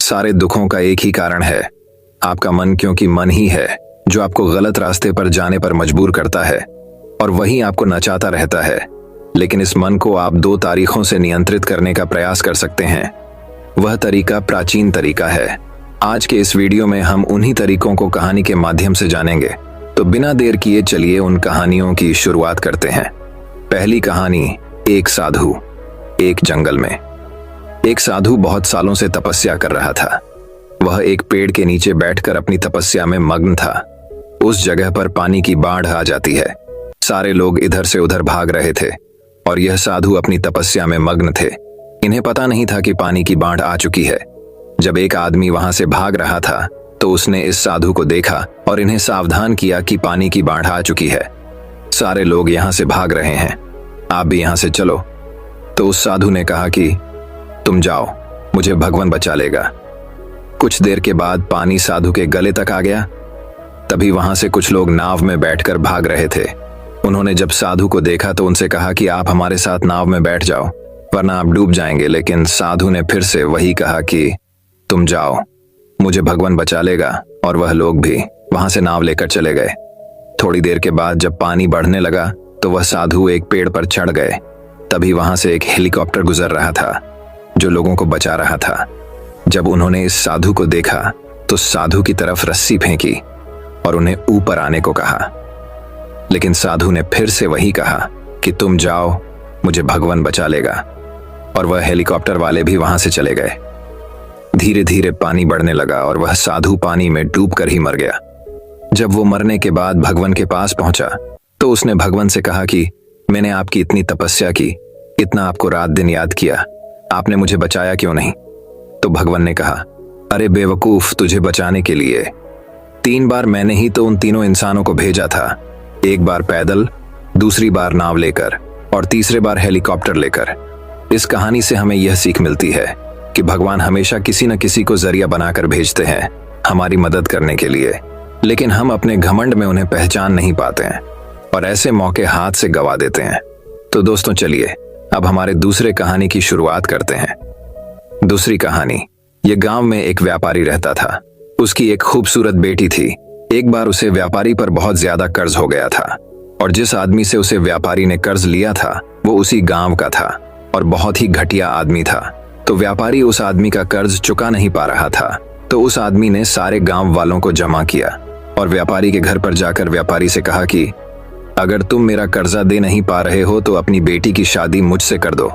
सारे दुखों का एक ही कारण है, आपका मन, क्योंकि मन ही है जो आपको गलत रास्ते पर जाने पर मजबूर करता है और वही आपको नचाता रहता है। लेकिन इस मन को आप 2 तारीखों से नियंत्रित करने का प्रयास कर सकते हैं। वह तरीका प्राचीन तरीका है। आज के इस वीडियो में हम उन्हीं तरीकों को कहानी के माध्यम से जानेंगे। तो बिना देर किए चलिए उन कहानियों की शुरुआत करते हैं। पहली कहानी, एक साधु। एक जंगल में एक साधु बहुत सालों से तपस्या कर रहा था। वह एक पेड़ के नीचे बैठकर अपनी तपस्या में मग्न था। उस जगह पर पानी की बाढ़ आ जाती है। सारे लोग इधर से उधर भाग रहे थे और यह साधु अपनी तपस्या में मग्न थे। इन्हें पता नहीं था कि पानी की बाढ़ आ चुकी है। जब एक आदमी वहां से भाग रहा था तो उसने इस साधु को देखा और इन्हें सावधान किया कि पानी की बाढ़ आ चुकी है। सारे लोग यहां से भाग रहे हैं, आप भी यहां से चलो। तो उस साधु ने कहा कि तुम जाओ, मुझे भगवान बचा लेगा। कुछ देर के बाद पानी साधु के गले तक आ गया। तभी वहां से कुछ लोग नाव में बैठकर भाग रहे थे। उन्होंने जब साधु को देखा तो उनसे कहा कि आप हमारे साथ नाव में बैठ जाओ, वरना आप डूब जाएंगे। लेकिन साधु ने फिर से वही कहा कि तुम जाओ, मुझे भगवान बचा लेगा। और वह लोग भी वहां से नाव लेकर चले गए। थोड़ी देर के बाद जब पानी बढ़ने लगा तो वह साधु एक पेड़ पर चढ़ गए। तभी वहां से एक हेलीकॉप्टर गुजर रहा था जो लोगों को बचा रहा था। जब उन्होंने इस साधु को देखा तो साधु की तरफ रस्सी फेंकी और उन्हें ऊपर आने को कहा। लेकिन साधु ने फिर से वही कहा कि तुम जाओ, मुझे भगवान बचा लेगा। और वह हेलीकॉप्टर वाले भी वहां से चले गए। धीरे धीरे पानी बढ़ने लगा और वह साधु पानी में डूबकर ही मर गया। जब वो मरने के बाद भगवान के पास पहुंचा तो उसने भगवान से कहा कि मैंने आपकी इतनी तपस्या की, इतना आपको रात दिन याद किया, आपने मुझे बचाया क्यों नहीं? तो भगवान ने कहा, अरे बेवकूफ, तुझे बचाने के लिए 3 बार मैंने ही तो उन तीनों इंसानों को भेजा था। एक बार पैदल, दूसरी बार नाव लेकर और तीसरे बार हेलीकॉप्टर लेकर। इस कहानी से हमें यह सीख मिलती है कि भगवान हमेशा किसी न किसी को जरिया बनाकर भेजते हैं हमारी मदद करने के लिए। लेकिन हम अपने घमंड में उन्हें पहचान नहीं पाते हैं और ऐसे मौके हाथ से गवा देते हैं। तो दोस्तों चलिए अब हमारे दूसरे कहानी की शुरुआत करते हैं। दूसरी कहानी, ये गांव में एक व्यापारी रहता था। उसकी एक खूबसूरत बेटी थी। एक बार उसे व्यापारी पर बहुत ज्यादा कर्ज हो गया था और जिस आदमी से उसे व्यापारी ने कर्ज लिया था वो उसी गांव का था और बहुत ही घटिया आदमी था। तो व्यापारी उस आदमी का कर्ज चुका नहीं पा रहा था। तो उस आदमी ने सारे गांव वालों को जमा किया और व्यापारी के घर पर जाकर व्यापारी से कहा कि अगर तुम मेरा कर्जा दे नहीं पा रहे हो तो अपनी बेटी की शादी मुझसे कर दो।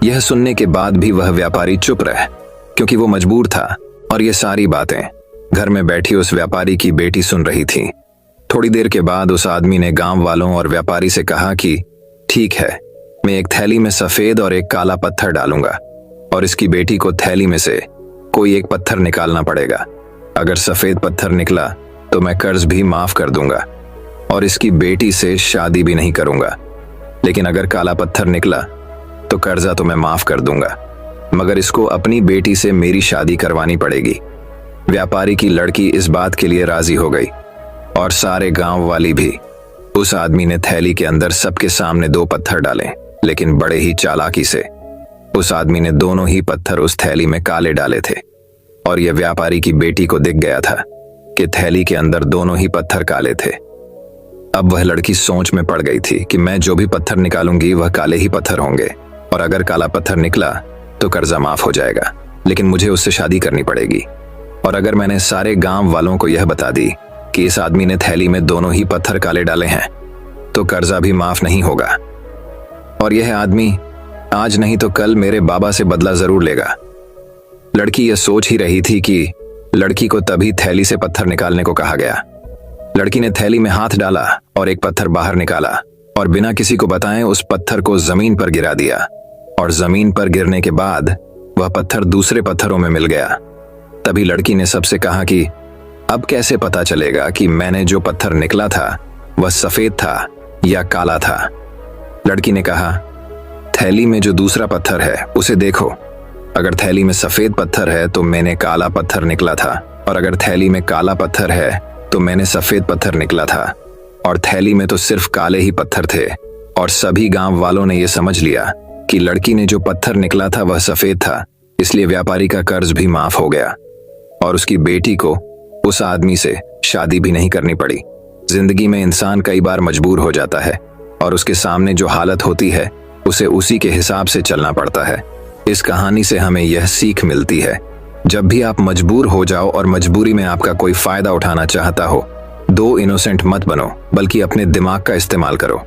यह सुनने के बाद भी वह व्यापारी चुप रहा क्योंकि वो मजबूर था और ये सारी बातें घर में बैठी उस व्यापारी की बेटी सुन रही थी। थोड़ी देर के बाद उस आदमी ने गांव वालों और व्यापारी से कहा कि ठीक है, मैं एक थैली में सफेद और एक काला पत्थर डालूंगा और इसकी बेटी को थैली में से कोई एक पत्थर निकालना पड़ेगा। अगर सफेद पत्थर निकला तो मैं कर्ज भी माफ कर दूंगा और इसकी बेटी से शादी भी नहीं करूंगा। लेकिन अगर काला पत्थर निकला तो कर्जा तो मैं माफ कर दूंगा, मगर इसको अपनी बेटी से मेरी शादी करवानी पड़ेगी। व्यापारी की लड़की इस बात के लिए राजी हो गई और सारे गांव वाली भी। उस आदमी ने थैली के अंदर सबके सामने 2 पत्थर डाले, लेकिन बड़े ही चालाकी से उस आदमी ने दोनों ही पत्थर उस थैली में काले डाले थे। और यह व्यापारी की बेटी को दिख गया था कि थैली के अंदर दोनों ही पत्थर काले थे। अब वह लड़की सोच में पड़ गई थी कि मैं जो भी पत्थर निकालूंगी वह काले ही पत्थर होंगे और अगर काला पत्थर निकला तो कर्जा माफ हो जाएगा, लेकिन मुझे उससे शादी करनी पड़ेगी। और अगर मैंने सारे गांव वालों को यह बता दी कि इस आदमी ने थैली में दोनों ही पत्थर काले डाले हैं तो कर्जा भी माफ नहीं होगा और यह आदमी आज नहीं तो कल मेरे बाबा से बदला जरूर लेगा। लड़की यह सोच ही रही थी कि लड़की को तभी थैली से पत्थर निकालने को कहा गया। लड़की ने थैली में हाथ डाला और एक पत्थर बाहर निकाला और बिना किसी को बताए उस पत्थर को जमीन पर गिरा दिया। और जमीन पर गिरने के बाद वह पत्थर दूसरे पत्थरों में मिल गया। तभी लड़की ने सबसे कहा कि अब कैसे पता चलेगा कि मैंने जो पत्थर निकला था वह सफेद था या काला था? लड़की ने कहा, थैली में जो दूसरा पत्थर है उसे देखो। अगर थैली में सफेद पत्थर है तो मैंने काला पत्थर निकला था और अगर थैली में काला पत्थर है तो मैंने सफेद पत्थर निकला था और थैली में तो सिर्फ काले ही पत्थर थे। और सभी गांव वालों ने यह समझ लिया कि लड़की ने जो पत्थर निकला था वह सफेद था, इसलिए व्यापारी का कर्ज भी माफ हो गया और उसकी बेटी को उस आदमी से शादी भी नहीं करनी पड़ी। जिंदगी में इंसान कई बार मजबूर हो जाता है और उसके सामने जो हालत होती है उसे उसी के हिसाब से चलना पड़ता है। इस कहानी से हमें यह सीख मिलती है, जब भी आप मजबूर हो जाओ और मजबूरी में आपका कोई फायदा उठाना चाहता हो, दो इनोसेंट मत बनो, बल्कि अपने दिमाग का इस्तेमाल करो।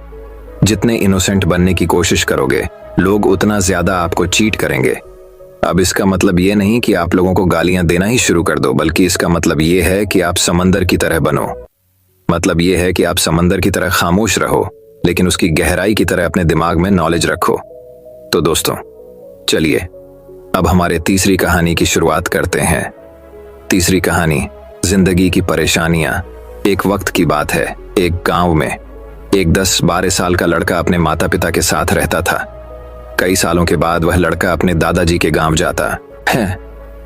जितने इनोसेंट बनने की कोशिश करोगे, लोग उतना ज्यादा आपको चीट करेंगे। अब इसका मतलब ये नहीं कि आप लोगों को गालियां देना ही शुरू कर दो, बल्कि इसका मतलब ये है कि आप समंदर की तरह बनो। मतलब ये है कि आप समंदर की तरह खामोश रहो, लेकिन उसकी गहराई की तरह अपने दिमाग में नॉलेज रखो। तो दोस्तों, चलिए अब हमारे तीसरी कहानी की शुरुआत करते हैं। तीसरी कहानी, जिंदगी की परेशानियां। एक वक्त की बात है, एक गांव में एक 10-12 साल का लड़का अपने माता पिता के साथ रहता था। कई सालों के बाद वह लड़का अपने दादाजी के गांव जाता है।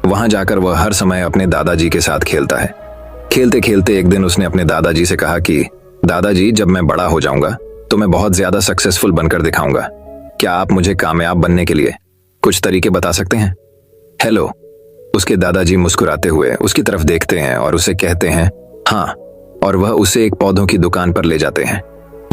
वहां जाकर वह हर समय अपने दादाजी के साथ खेलता है। खेलते खेलते एक दिन उसने अपने दादाजी से कहा कि दादाजी, जब मैं बड़ा हो जाऊंगा तो मैं बहुत ज्यादा सक्सेसफुल बनकर दिखाऊंगा। क्या आप मुझे कामयाब बनने के लिए कुछ तरीके बता सकते हैं? हेलो। उसके दादाजी मुस्कुराते हुए उसकी तरफ देखते हैं और उसे कहते हैं हाँ, और वह उसे एक पौधों की दुकान पर ले जाते हैं।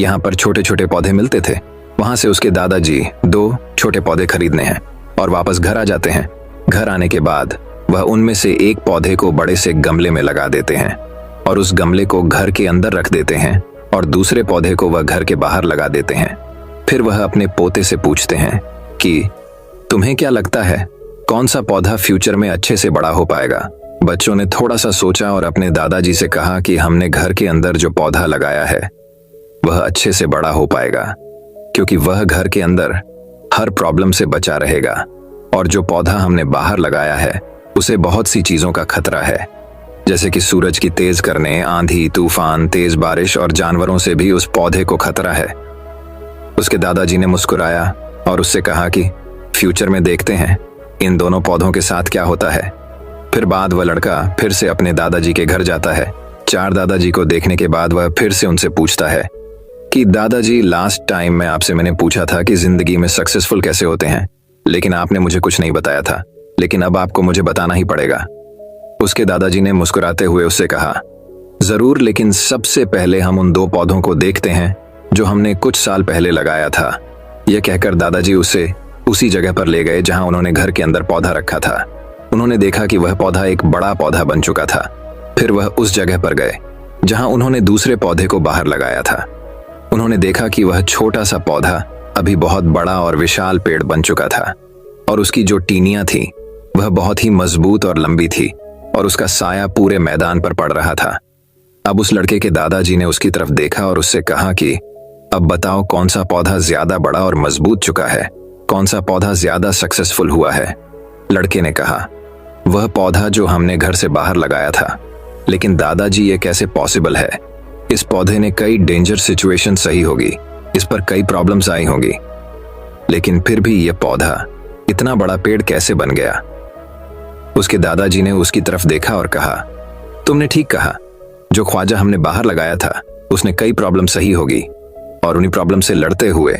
यहाँ पर छोटे छोटे पौधे मिलते थे। वहां से उसके दादाजी 2 छोटे पौधे खरीदने हैं और वापस घर आ जाते हैं। घर आने के बाद वह उनमें से एक पौधे को बड़े से गमले में लगा देते हैं और उस गमले को घर के अंदर रख देते हैं और दूसरे पौधे को वह घर के बाहर लगा देते हैं। फिर वह अपने पोते से पूछते हैं कि तुम्हें क्या लगता है, कौन सा पौधा फ्यूचर में अच्छे से बड़ा हो पाएगा? बच्चों ने थोड़ा सा सोचा और अपने दादाजी से कहा कि हमने घर के अंदर जो पौधा लगाया है वह अच्छे से बड़ा हो पाएगा, क्योंकि वह घर के अंदर हर प्रॉब्लम से बचा रहेगा, और जो पौधा हमने बाहर लगाया है उसे बहुत सी चीजों का खतरा है, जैसे कि सूरज की तेज करने, आंधी, तूफान, तेज बारिश और जानवरों से भी उस पौधे को खतरा है। उसके दादाजी ने मुस्कुराया और उससे कहा कि फ्यूचर में देखते हैं इन दोनों पौधों के साथ क्या होता है। फिर बाद वह लड़का फिर से अपने दादाजी के घर जाता है। 4 दादाजी को देखने के बाद वह फिर से उनसे पूछता है कि दादाजी, लास्ट टाइम मैंने पूछा था कि जिंदगी में सक्सेसफुल कैसे होते हैं, लेकिन आपने मुझे कुछ नहीं बताया था, लेकिन अब आपको मुझे बताना ही पड़ेगा। उसके दादाजी ने मुस्कुराते हुए उससे कहा जरूर, लेकिन सबसे पहले हम उन 2 पौधों को देखते हैं जो हमने कुछ साल पहले लगाया था। यह कहकर दादाजी उसे उसी जगह पर ले गए जहां उन्होंने घर के अंदर पौधा रखा था। उन्होंने देखा कि वह पौधा एक बड़ा पौधा बन चुका था। फिर वह उस जगह पर गए जहां उन्होंने दूसरे पौधे को बाहर लगाया था। उन्होंने देखा कि वह छोटा सा पौधा अभी बहुत बड़ा और विशाल पेड़ बन चुका था, और उसकी जो टीनियां थी वह बहुत ही मजबूत और लंबी थी, और उसका साया पूरे मैदान पर पड़ रहा था। अब उस लड़के के दादाजी ने उसकी तरफ देखा और उससे कहा कि अब बताओ, कौन सा पौधा ज्यादा बड़ा और मजबूत चुका है, कौन सा पौधा ज्यादा सक्सेसफुल हुआ है? लड़के ने कहा वह पौधा जो हमने घर से बाहर लगाया था। लेकिन दादाजी, ये कैसे पॉसिबल है? इस पौधे ने कई डेंजर सिचुएशन सही होगी, इस पर कई प्रॉब्लम्स आई होंगी, लेकिन फिर भी यह पौधा इतना बड़ा पेड़ कैसे बन गया? उसके दादाजी ने उसकी तरफ देखा और कहा तुमने ठीक कहा, जो ख्वाजा हमने बाहर लगाया था उसने कई प्रॉब्लम सही होगी, और उन्हीं प्रॉब्लम से लड़ते हुए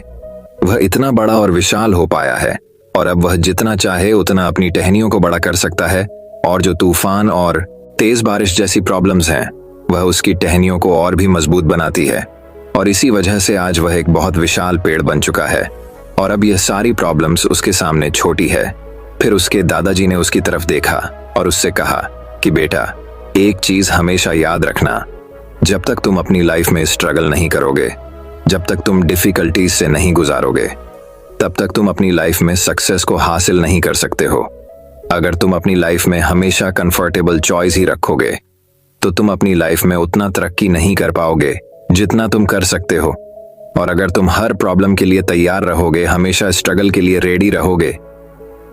वह इतना बड़ा और विशाल हो पाया है, और अब वह जितना चाहे उतना अपनी टहनियों को बड़ा कर सकता है, और जो तूफान और तेज बारिश जैसी प्रॉब्लम्स हैं वह उसकी टहनियों को और भी मजबूत बनाती है, और इसी वजह से आज वह एक बहुत विशाल पेड़ बन चुका है, और अब यह सारी प्रॉब्लम्स उसके सामने छोटी है। फिर उसके दादाजी ने उसकी तरफ देखा और उससे कहा कि बेटा, एक चीज हमेशा याद रखना, जब तक तुम अपनी लाइफ में स्ट्रगल नहीं करोगे, जब तक तुम डिफिकल्टीज से नहीं गुजारोगे, तब तक तुम अपनी लाइफ में सक्सेस को हासिल नहीं कर सकते हो। अगर तुम अपनी लाइफ में हमेशा कंफर्टेबल चॉइस ही रखोगे तो तुम अपनी लाइफ में उतना तरक्की नहीं कर पाओगे जितना तुम कर सकते हो, और अगर तुम हर प्रॉब्लम के लिए तैयार रहोगे, हमेशा स्ट्रगल के लिए रेडी रहोगे,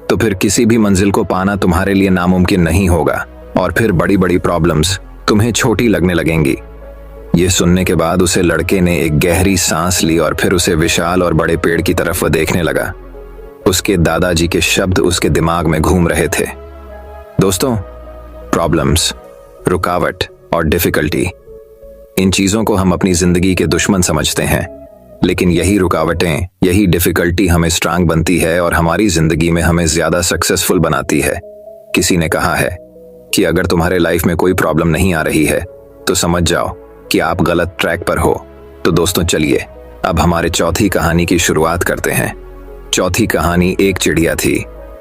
तो फिर किसी भी मंजिल को पाना तुम्हारे लिए नामुमकिन नहीं होगा, और फिर बड़ी बड़ी प्रॉब्लम्स तुम्हें छोटी लगने लगेंगी। ये सुनने के बाद उसे लड़के ने एक गहरी सांस ली और फिर उसे विशाल और बड़े पेड़ की तरफ वह देखने लगा। उसके दादाजी के शब्द उसके दिमाग में घूम रहे थे। दोस्तों, प्रॉब्लम्स, रुकावट और डिफिकल्टी, इन चीजों को हम अपनी जिंदगी के दुश्मन समझते हैं, लेकिन यही रुकावटें, यही डिफिकल्टी हमें स्ट्रांग बनती है और हमारी जिंदगी में हमें ज्यादा सक्सेसफुल बनाती है। किसी ने कहा है कि अगर तुम्हारे लाइफ में कोई प्रॉब्लम नहीं आ रही है तो समझ जाओ कि आप गलत ट्रैक पर हो। तो दोस्तों चलिए अब हमारे चौथी कहानी की शुरुआत करते हैं। चौथी कहानी एक चिड़िया थी।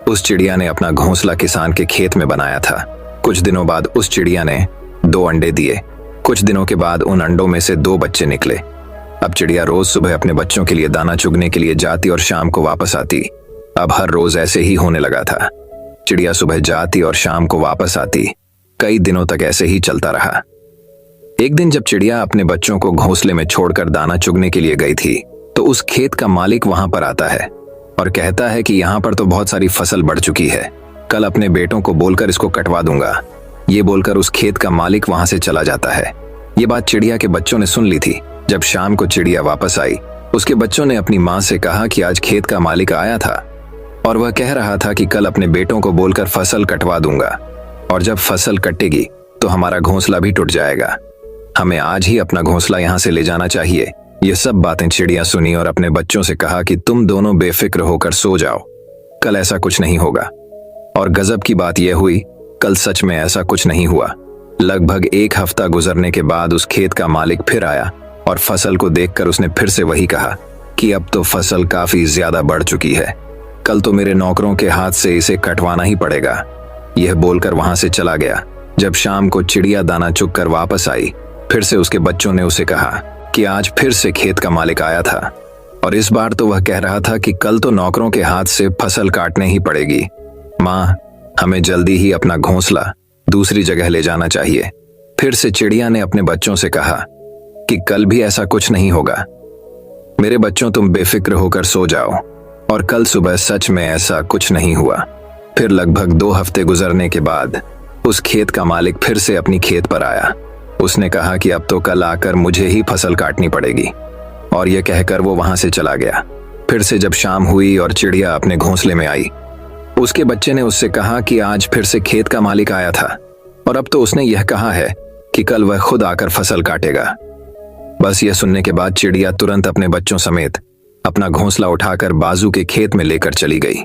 उस चिड़िया ने अपना घोंसला किसान के खेत में बनाया था। कुछ दिनों बाद उस चिड़िया ने 2 अंडे दिए। कुछ दिनों के बाद उन अंडों में से 2 बच्चे निकले। अब चिड़िया रोज सुबह अपने बच्चों के लिए दाना चुगने के लिए जाती और शाम को वापस आती। अब हर रोज ऐसे ही होने लगा था। चिड़िया सुबह जाती और शाम को वापस आती। कई दिनों तक ऐसे ही चलता रहा। एक दिन जब चिड़िया अपने बच्चों को घोंसले में छोड़कर दाना चुगने के लिए गई थी तो उस खेत का मालिक वहां पर आता है और कहता है कि यहाँ पर तो बहुत सारी फसल बढ़ चुकी है, कल अपने बेटों को बोलकर इसको कटवा दूंगा। ये बोलकर उस खेत का मालिक वहां से चला जाता है। ये बात चिड़िया के बच्चों ने सुन ली थी। जब शाम को चिड़िया वापस आई, उसके बच्चों ने अपनी माँ से कहा कि आज खेत का मालिक आया था और वह कह रहा था कि कल अपने बेटों को बोलकर फसल कटवा दूंगा और जब फसल कटेगी तो हमारा घोंसला भी टूट जाएगा। हमें आज ही अपना घोंसला यहाँ से ले जाना चाहिए। ये सब बातें चिड़िया सुनी और अपने बच्चों से कहा कि तुम दोनों बेफिक्र होकर सो जाओ, कल ऐसा कुछ नहीं होगा। और गजब की बात यह हुई, कल सच में ऐसा कुछ नहीं हुआ। लगभग 1 हफ्ता गुजरने के बाद उस खेत का मालिक फिर आया और फसल को देखकर उसने फिर से वही कहा कि अब तो फसल काफी ज्यादा बढ़ चुकी है, कल तो मेरे नौकरों के हाथ से इसे कटवाना ही पड़ेगा। यह बोलकर वहां से चला गया। जब शाम को चिड़िया दाना चुग कर वापस आई, फिर से उसके बच्चों ने उसे कहा कि आज फिर से खेत का मालिक आया था और इस बार तो वह कह रहा था कि कल तो नौकरों के हाथ से फसल काटने ही पड़ेगी। माँ, हमें जल्दी ही अपना घोंसला दूसरी जगह ले जाना चाहिए। फिर से चिड़िया ने अपने बच्चों से कहा कि कल भी ऐसा कुछ नहीं होगा। मेरे बच्चों, तुम बेफिक्र होकर सो जाओ। और कल सुबह सच में ऐसा कुछ नहीं हुआ। फिर लगभग 2 हफ्ते गुजरने के बाद उस खेत का मालिक फिर से अपनी खेत पर आया। उसने कहा कि अब तो कल आकर मुझे ही फसल काटनी पड़ेगी और यह कहकर वो वहां से चला गया। फिर से जब शाम हुई और चिड़िया अपने घोंसले में आई, उसके बच्चे ने उससे कहा कि आज फिर से खेत का मालिक आया था और अब तो उसने यह कहा है कि कल वह खुद आकर फसल काटेगा। बस यह सुनने के बाद चिड़िया तुरंत अपने बच्चों समेत अपना घोंसला उठाकर बाजू के खेत में लेकर चली गई।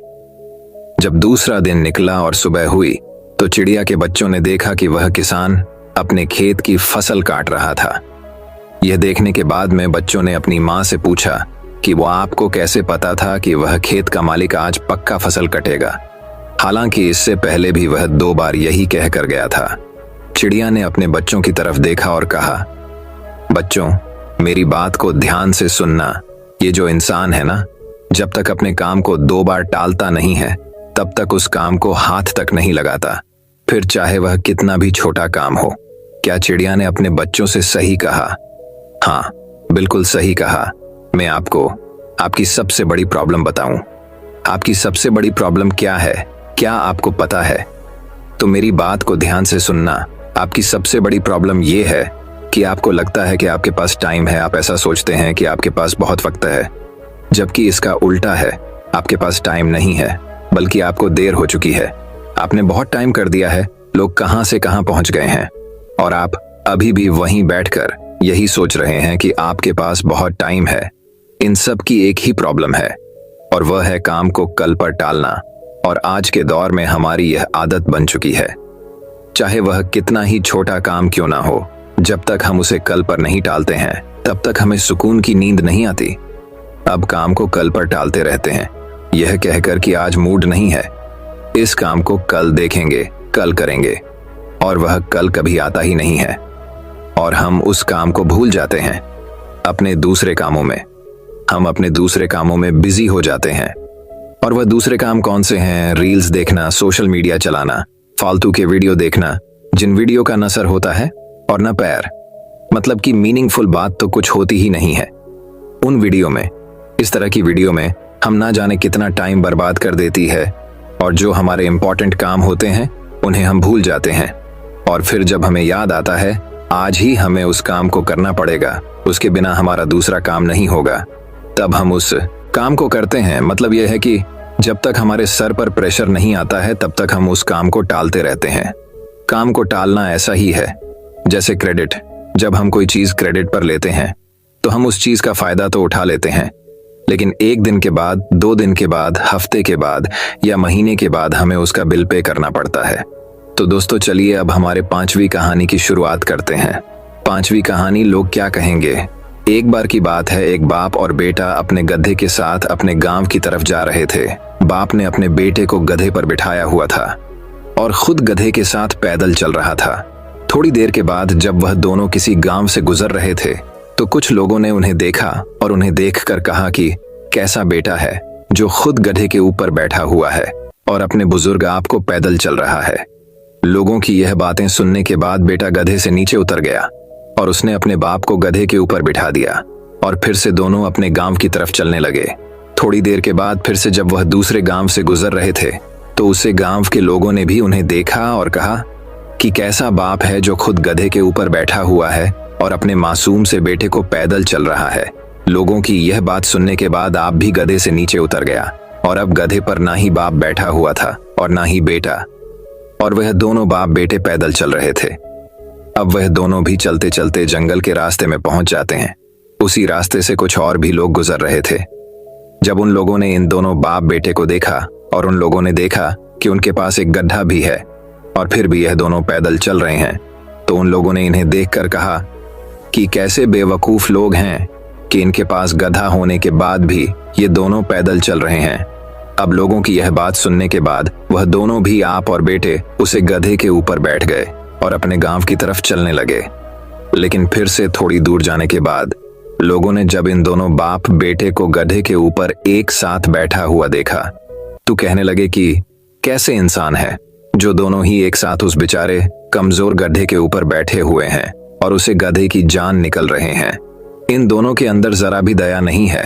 जब दूसरा दिन निकला और सुबह हुई तो चिड़िया के बच्चों ने देखा कि वह किसान अपने खेत की फसल काट रहा था। यह देखने के बाद में बच्चों ने अपनी माँ से पूछा कि वो आपको कैसे पता था कि वह खेत का मालिक आज पक्का फसल कटेगा, हालांकि इससे पहले भी वह 2 बार यही कह कर गया था। चिड़िया ने अपने बच्चों की तरफ देखा और कहा, बच्चों, मेरी बात को ध्यान से सुनना। ये जो इंसान है ना, जब तक अपने काम को 2 बार टालता नहीं है तब तक उस काम को हाथ तक नहीं लगाता, फिर चाहे वह कितना भी छोटा काम हो। क्या चिड़िया ने अपने बच्चों से सही कहा? हाँ, बिल्कुल सही कहा। मैं आपको आपकी सबसे बड़ी प्रॉब्लम बताऊं। आपकी सबसे बड़ी प्रॉब्लम क्या है, क्या आपको पता है? तो मेरी बात को ध्यान से सुनना। आपकी सबसे बड़ी प्रॉब्लम यह है कि आपको लगता है कि आपके पास टाइम है। आप ऐसा सोचते हैं कि आपके पास बहुत वक्त है, जबकि इसका उल्टा है। आपके पास टाइम नहीं है, बल्कि आपको देर हो चुकी है। आपने बहुत टाइम कर दिया है। लोग कहां से कहां पहुंच गए हैं और आप अभी भी वहीं बैठकर यही सोच रहे हैं कि आपके पास बहुत टाइम है। इन सब की एक ही प्रॉब्लम है और वह है काम को कल पर टालना। और आज के दौर में हमारी यह आदत बन चुकी है। चाहे वह कितना ही छोटा काम क्यों ना हो, जब तक हम उसे कल पर नहीं टालते हैं तब तक हमें सुकून की नींद नहीं आती। अब काम को कल पर टालते रहते हैं, यह कहकर कि आज मूड नहीं है, इस काम को कल देखेंगे, कल करेंगे, और वह कल कभी आता ही नहीं है और हम उस काम को भूल जाते हैं। अपने दूसरे कामों में हम अपने दूसरे कामों में बिजी हो जाते हैं। और वह दूसरे काम कौन से हैं? रील्स देखना, सोशल मीडिया चलाना, फालतू के वीडियो देखना, जिन वीडियो का न सर होता है और न पैर, मतलब कि मीनिंगफुल बात तो कुछ होती ही नहीं है उन वीडियो में। इस तरह की वीडियो में हम ना जाने कितना टाइम बर्बाद कर देती है और जो हमारे इंपॉर्टेंट काम होते हैं उन्हें हम भूल जाते हैं। और फिर जब हमें याद आता है आज ही हमें उस काम को करना पड़ेगा, उसके बिना हमारा दूसरा काम नहीं होगा, तब हम उस काम को करते हैं। मतलब यह है कि जब तक हमारे सर पर प्रेशर नहीं आता है तब तक हम उस काम को टालते रहते हैं। काम को टालना ऐसा ही है जैसे क्रेडिट। जब हम कोई चीज क्रेडिट पर लेते हैं तो हम उस चीज का फायदा तो उठा लेते हैं, लेकिन 1 दिन के बाद, 2 दिन के बाद, हफ्ते के बाद या महीने के बाद हमें उसका बिल पे करना पड़ता है। तो दोस्तों चलिए अब हमारे 5वीं कहानी की शुरुआत करते हैं। 5वीं कहानी लोग क्या कहेंगे। एक बार की बात है, एक बाप और बेटा अपने गधे के साथ अपने गांव की तरफ जा रहे थे। बाप ने अपने बेटे को गधे पर बिठाया हुआ था और खुद गधे के साथ पैदल चल रहा था। थोड़ी देर के बाद जब वह दोनों किसी गांव से गुजर रहे थे तो कुछ लोगों ने उन्हें देखा और उन्हें देखकर कहा कि कैसा बेटा है जो खुद गधे के ऊपर बैठा हुआ है और अपने बुजुर्ग आप को पैदल चल रहा है। लोगों की यह बातें सुनने के बाद बेटा गधे से नीचे उतर गया और उसने अपने बाप को गधे के ऊपर बिठा दिया और फिर से दोनों अपने गांव की तरफ चलने लगे। थोड़ी देर के बाद फिर से जब वह दूसरे गांव से गुजर रहे थे तो उसे गांव के लोगों ने भी उन्हें देखा और कहा कि कैसा बाप है जो खुद गधे के ऊपर बैठा हुआ है और अपने मासूम से बेटे को पैदल चल रहा है। लोगों की यह बात सुनने के बाद आप भी गधे से नीचे उतर गया और अब गधे पर ना ही बाप बैठा हुआ था और ना ही बेटा, और वह दोनों बाप बेटे पैदल चल रहे थे। अब वह दोनों भी चलते चलते जंगल के रास्ते में पहुंच जाते हैं। उसी रास्ते से कुछ और भी लोग गुजर रहे थे। जब उन लोगों ने इन दोनों बाप बेटे को देखा और उन लोगों ने देखा कि उनके पास एक गड्ढा भी है और फिर भी यह दोनों पैदल चल रहे हैं, तो उन लोगों ने इन्हें देखकर कहा कि कैसे बेवकूफ लोग हैं कि इनके पास गधा होने के बाद भी ये दोनों पैदल चल रहे हैं। अब लोगों की यह बात सुनने के बाद वह दोनों भी आप और बेटे उसे गधे के ऊपर बैठ गए और अपने गांव की तरफ चलने लगे। लेकिन फिर से थोड़ी दूर जाने के बाद लोगों ने जब इन दोनों बाप बेटे को गधे के ऊपर एक साथ बैठा हुआ देखा तो कहने लगे कि कैसे इंसान है जो दोनों ही एक साथ उस बेचारे कमजोर गधे के ऊपर बैठे हुए हैं और उसे गधे की जान निकल रहे हैं। इन दोनों के अंदर जरा भी दया नहीं है।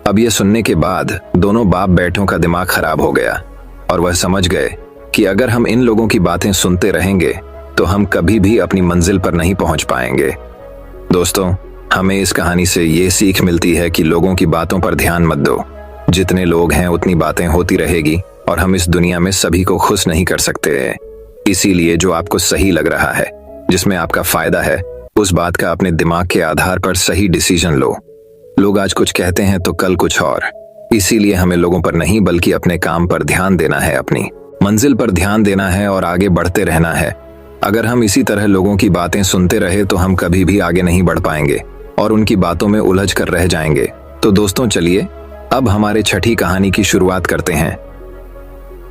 अब यह सुनने के बाद दोनों बाप बेटों का दिमाग खराब हो गया और वह समझ गए कि अगर हम इन लोगों की बातें सुनते रहेंगे तो हम कभी भी अपनी मंजिल पर नहीं पहुंच पाएंगे। दोस्तों, हमें इस कहानी से ये सीख मिलती है कि लोगों की बातों पर ध्यान मत दो। जितने लोग हैं उतनी बातें होती रहेगी और हम इस दुनिया में सभी को खुश नहीं कर सकते हैं। इसीलिए जो आपको सही लग रहा है, जिसमें आपका फायदा है, उस बात का अपने दिमाग के आधार पर सही डिसीजन लो। लोग आज कुछ कहते हैं तो कल कुछ और। इसीलिए हमें लोगों पर नहीं बल्कि अपने काम पर ध्यान देना है, अपनी मंजिल पर ध्यान देना है और आगे बढ़ते रहना है। अगर हम इसी तरह लोगों की बातें सुनते रहे तो हम कभी भी आगे नहीं बढ़ पाएंगे और उनकी बातों में उलझ कर रह जाएंगे। तो दोस्तों चलिए अब हमारे छठी कहानी की शुरुआत करते हैं।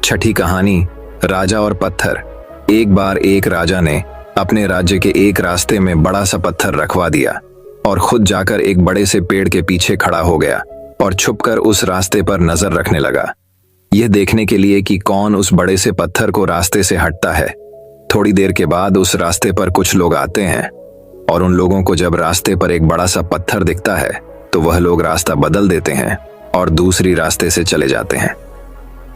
छठी कहानी, राजा और पत्थर। एक बार एक राजा ने अपने राज्य के एक रास्ते में बड़ा सा पत्थर रखवा दिया और खुद जाकर एक बड़े से पेड़ के पीछे खड़ा हो गया और छुपकर उस रास्ते पर नजर रखने लगा, यह देखने के लिए कि कौन उस बड़े से पत्थर को रास्ते से हटता है। थोड़ी देर के बाद उस रास्ते पर कुछ लोग आते हैं और उन लोगों को जब रास्ते पर एक बड़ा सा पत्थर दिखता है तो वह लोग रास्ता बदल देते हैं और दूसरी रास्ते से चले जाते हैं।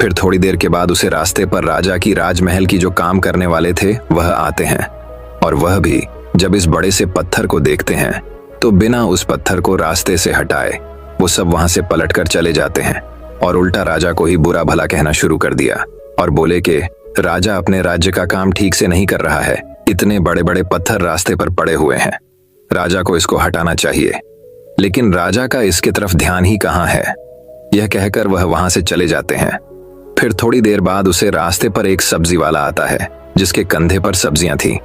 फिर थोड़ी देर के बाद उसे रास्ते पर राजा की राजमहल की जो काम करने वाले थे वह आते हैं और वह भी जब इस बड़े से पत्थर को देखते हैं तो बिना उस पत्थर को रास्ते से हटाए वो सब वहां से पलटकर चले जाते हैं और उल्टा राजा को ही बुरा भला कहना शुरू कर दिया और बोले कि राजा अपने राज्य का काम ठीक से नहीं कर रहा है, इतने बड़े बड़े पत्थर रास्ते पर पड़े हुए हैं, राजा को इसको हटाना चाहिए। लेकिन राजा का इसके तरफ ध्यान ही कहाँ है। यह कहकर वह वहां से चले जाते हैं। फिर थोड़ी देर बाद उसे रास्ते पर एक सब्जी वाला आता है जिसके कंधे पर सब्जियां थी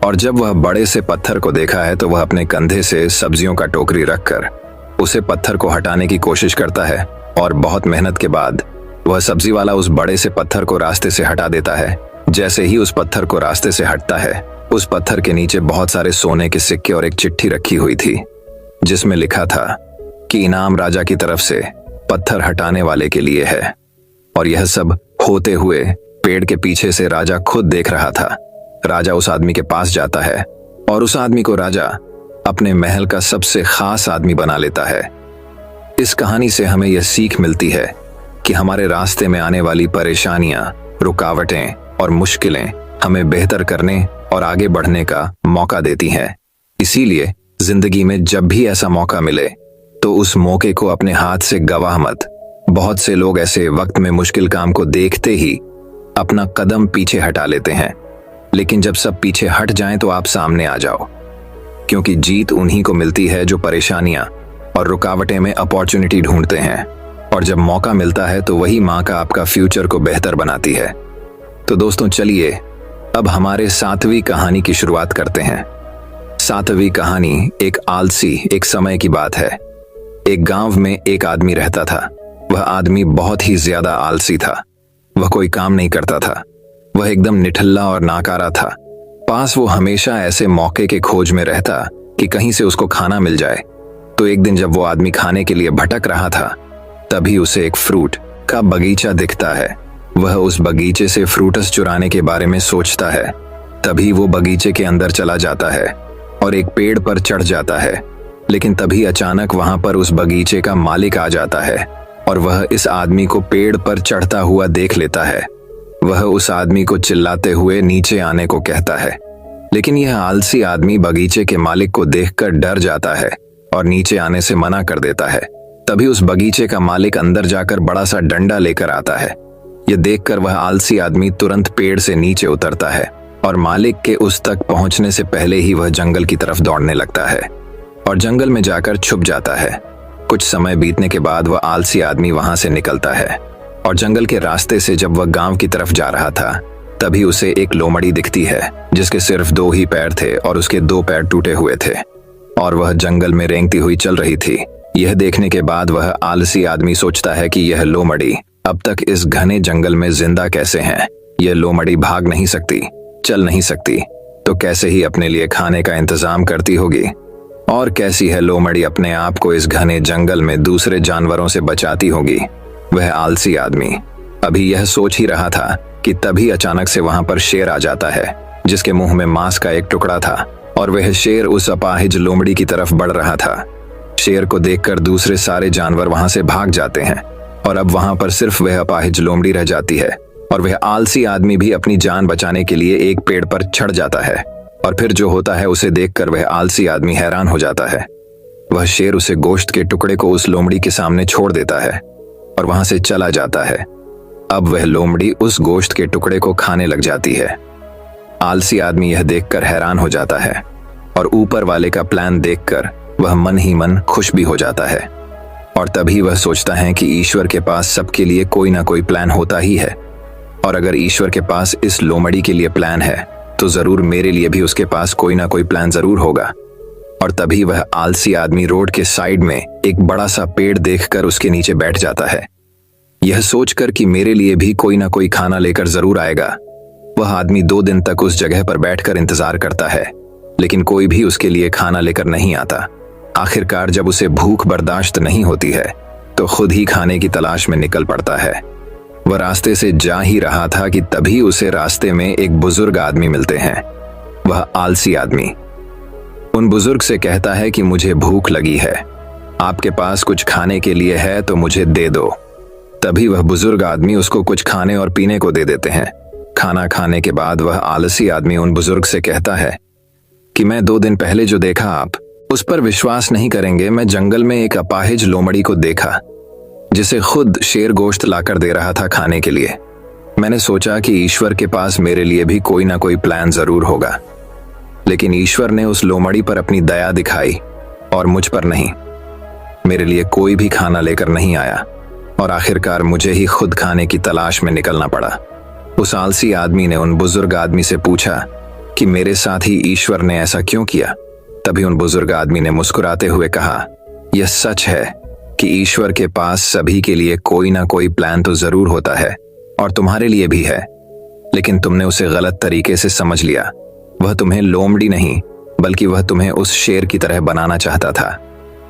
और जब वह बड़े से पत्थर को देखा है तो वह अपने कंधे से सब्जियों का टोकरी रखकर उसे पत्थर को हटाने की कोशिश करता है और बहुत मेहनत के बाद वह सब्जी वाला उस बड़े से पत्थर को रास्ते से हटा देता है। जैसे ही उस पत्थर को रास्ते से हटता है, उस पत्थर के नीचे बहुत सारे सोने के सिक्के और एक चिट्ठी रखी हुई थी जिसमें लिखा था कि इनाम राजा की तरफ से पत्थर हटाने वाले के लिए है। और यह सब होते हुए पेड़ के पीछे से राजा खुद देख रहा था। राजा उस आदमी के पास जाता है और उस आदमी को राजा अपने महल का सबसे खास आदमी बना लेता है। इस कहानी से हमें यह सीख मिलती है कि हमारे रास्ते में आने वाली परेशानियां, रुकावटें और मुश्किलें हमें बेहतर करने और आगे बढ़ने का मौका देती हैं। इसीलिए जिंदगी में जब भी ऐसा मौका मिले तो उस मौके को अपने हाथ से गंवा मत। बहुत से लोग ऐसे वक्त में मुश्किल काम को देखते ही अपना कदम पीछे हटा लेते हैं, लेकिन जब सब पीछे हट जाएं तो आप सामने आ जाओ, क्योंकि जीत उन्हीं को मिलती है जो परेशानियां और रुकावटें में अपॉर्चुनिटी ढूंढते हैं, और जब मौका मिलता है तो वही माँ का आपका फ्यूचर को बेहतर बनाती है। तो दोस्तों चलिए अब हमारे 7वीं कहानी की शुरुआत करते हैं। 7वीं कहानी एक आलसी एक समय की बात है। एक गांव में एक आदमी रहता था। वह आदमी बहुत ही ज्यादा आलसी था। वह कोई काम नहीं करता था। वह एकदम निठल्ला और नाकारा था। पास वो हमेशा ऐसे मौके के खोज में रहता कि कहीं से उसको खाना मिल जाए। तो एक दिन जब वो आदमी खाने के लिए भटक रहा था, तभी उसे एक फ्रूट का बगीचा दिखता है। वह उस बगीचे से फ्रूटस चुराने के बारे में सोचता है। तभी वो बगीचे के अंदर चला जाता है और एक पेड़ पर चढ़ जाता है। लेकिन तभी अचानक वहां पर उस बगीचे का मालिक आ जाता है और वह इस आदमी को पेड़ पर चढ़ता हुआ देख लेता है। वह उस आदमी को चिल्लाते हुए नीचे आने को कहता है, लेकिन यह आलसी आदमी बगीचे के मालिक को देखकर डर जाता है और नीचे आने से मना कर देता है। तभी उस बगीचे का मालिक अंदर जाकर बड़ा सा डंडा लेकर आता है। यह देखकर वह आलसी आदमी तुरंत पेड़ से नीचे उतरता है और मालिक के उस तक पहुंचने से पहले ही वह जंगल की तरफ दौड़ने लगता है और जंगल में जाकर छुप जाता है। कुछ समय बीतने के बाद वह आलसी आदमी वहां से निकलता है और जंगल के रास्ते से जब वह गांव की तरफ जा रहा था, तभी उसे एक लोमड़ी दिखती है जिसके सिर्फ 2 ही पैर थे और उसके 2 पैर टूटे हुए थे और वह जंगल में रेंगती हुई चल रही थी। यह देखने के बाद वह आलसी आदमी सोचता है कि यह लोमड़ी अब तक इस घने जंगल में जिंदा कैसे हैं। यह लोमड़ी भाग नहीं सकती, चल नहीं सकती, तो कैसे ही अपने लिए खाने का इंतजाम करती होगी। और कैसी है लोमड़ी अपने आप को इस घने जंगल में दूसरे जानवरों से बचाती होगी। वह आलसी आदमी अभी यह सोच ही रहा था कि तभी अचानक से वहां पर शेर आ जाता है जिसके मुंह में मांस का एक टुकड़ा था और वह शेर उस अपाहिज लोमड़ी की तरफ बढ़ रहा था। शेर को देखकर दूसरे सारे जानवर वहां से भाग जाते हैं और अब वहां पर सिर्फ वह अपाहिज लोमड़ी रह जाती है और वह आलसी आदमी भी अपनी जान बचाने के लिए एक पेड़ पर चढ़ जाता है। और फिर जो होता है उसे देखकर वह आलसी आदमी हैरान हो जाता है। वह शेर उसे गोश्त के टुकड़े को उस लोमड़ी के सामने छोड़ देता है और वहां से चला जाता है। अब वह लोमड़ी उस गोश्त के टुकड़े को खाने लग जाती है। आलसी आदमी यह देखकर हैरान हो जाता है और ऊपर वाले का प्लान देखकर वह मन ही मन खुश भी हो जाता है। और तभी वह सोचता है कि ईश्वर के पास सबके लिए कोई ना कोई प्लान होता ही है और अगर ईश्वर के पास इस लोमड़ी के लिए प्लान है तो जरूर मेरे लिए भी उसके पास कोई ना कोई प्लान जरूर होगा। और तभी वह आलसी आदमी रोड के साइड में एक बड़ा सा पेड़ देखकर उसके नीचे बैठ जाता है, यह सोचकर कि मेरे लिए भी कोई ना कोई खाना लेकर जरूर आएगा। वह आदमी 2 दिन तक उस जगह पर बैठकर इंतजार करता है, लेकिन कोई भी उसके लिए खाना लेकर नहीं आता। आखिरकार जब उसे भूख बर्दाश्त नहीं होती है तो खुद ही खाने की तलाश में निकल पड़ता है। वह रास्ते से जा ही रहा था कि तभी उसे रास्ते में एक बुजुर्ग आदमी मिलते हैं। वह आलसी आदमी उन बुजुर्ग से कहता है कि मुझे भूख लगी है, आपके पास कुछ खाने के लिए है तो मुझे दे दो। तभी वह बुजुर्ग आदमी उसको कुछ खाने और पीने को दे देते हैं। खाना खाने के बाद वह आलसी आदमी उन बुजुर्ग से कहता है कि मैं 2 दिन पहले जो देखा आप उस पर विश्वास नहीं करेंगे। मैं जंगल में एक अपाहिज लोमड़ी को देखा जिसे खुद शेर गोश्त लाकर दे रहा था खाने के लिए। मैंने सोचा कि ईश्वर के पास मेरे लिए भी कोई ना कोई प्लान जरूर होगा, लेकिन ईश्वर ने उस लोमड़ी पर अपनी दया दिखाई और मुझ पर नहीं। मेरे लिए कोई भी खाना लेकर नहीं आया और आखिरकार मुझे ही खुद खाने की तलाश में निकलना पड़ा। उस आलसी आदमी ने उन बुजुर्ग आदमी से पूछा कि मेरे साथ ही ईश्वर ने ऐसा क्यों किया। तभी उन बुजुर्ग आदमी ने मुस्कुराते हुए कहा, यह सच है कि ईश्वर के पास सभी के लिए कोई ना कोई प्लान तो जरूर होता है और तुम्हारे लिए भी है, लेकिन तुमने उसे गलत तरीके से समझ लिया। वह तुम्हें लोमड़ी नहीं बल्कि वह तुम्हें उस शेर की तरह बनाना चाहता था।